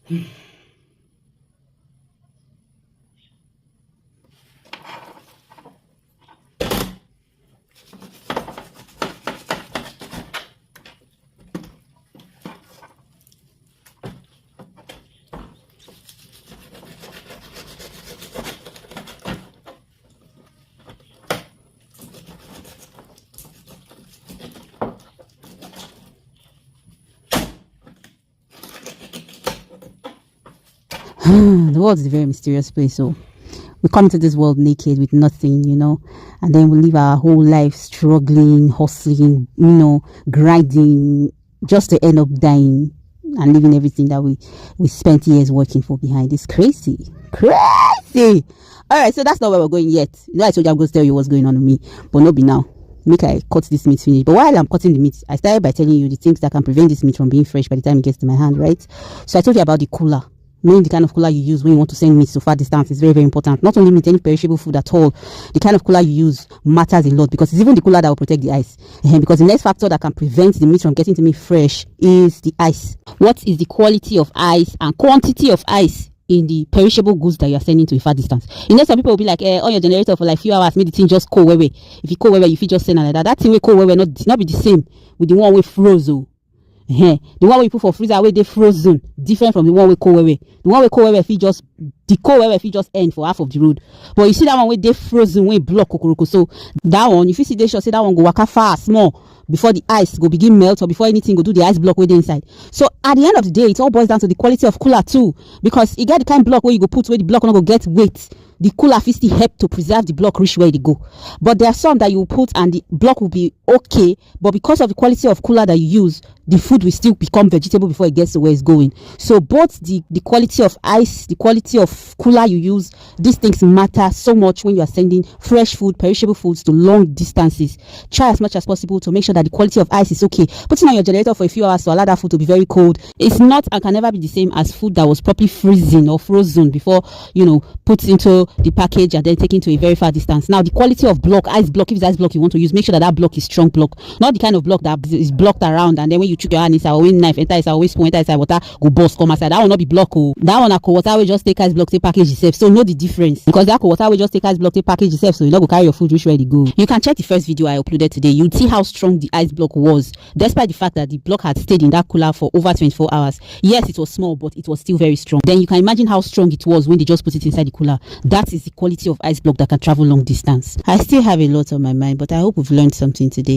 The world is a very mysterious place. So we come to this world naked with nothing, and then we live our whole life struggling, hustling, grinding, just to end up dying and leaving everything that we spent years working for behind. It's crazy. All right, so that's not where we're going yet. I told you I'm going to tell you what's going on with me, but no be now. Make I cut this meat finish. But while I'm cutting the meat, I started by telling you the things that can prevent this meat from being fresh by the time it gets to my hand, right? So I told you about the cooler. Knowing the kind of cooler you use when you want to send meat to far distance is very, very important. Not only meat, any perishable food at all. The kind of cooler you use matters a lot, because it's even the cooler that will protect the ice. Because the next factor that can prevent the meat from getting to me fresh is the ice. What is the quality of ice and quantity of ice in the perishable goods that you are sending to a far distance? Some people will be like, on your generator for like few hours, maybe the thing just cold away. If you cold away, you feel just send like that. That thing will cold away, not be the same with the one with frozen. The one we put for freezer away, they frozen, different from the one we cold away. The one we cold away, if you just the cold away, if you just end for half of the road. But you see that one where they frozen, when block kokoroko. So that one, if you see they should say that one go waka fast small before the ice go begin melt, or before anything go do the ice block way inside. So at the end of the day, it all boils down to the quality of cooler too, because you get the kind of block where you go put where the block not go get weight. The cooler still help to preserve the block reach where they go. But there are some that you put and the block will be okay, but because of the quality of cooler that you use, the food will still become vegetable before it gets to where it's going. So both the quality of ice, the quality of cooler you use, these things matter so much when you are sending fresh food, perishable foods to long distances. Try as much as possible to make sure that the quality of ice is okay. Putting on your generator for a few hours to allow that food to be very cold, it's not and can never be the same as food that was properly freezing or frozen before, put into the package and then taken to a very far distance. Now, the quality of block, ice block, if it's ice block you want to use, make sure that block is strong block, not the kind of block that is blocked around and then when you chook your hand inside, or when knife enter inside, or when spoon enter inside, water go burst come outside. That will not be block. That one cold water will just take ice block, take package itself. So know the difference, because that cold water will just take ice block, take package itself. So you not go carry your food reach where they go. You can check the first video I uploaded today. You'd see how strong the ice block was, despite the fact that the block had stayed in that cooler for over 24 hours. Yes, it was small, but it was still very strong. Then you can imagine how strong it was when they just put it inside the cooler. That is the quality of ice block that can travel long distance. I still have a lot on my mind, but I hope we've learned something today.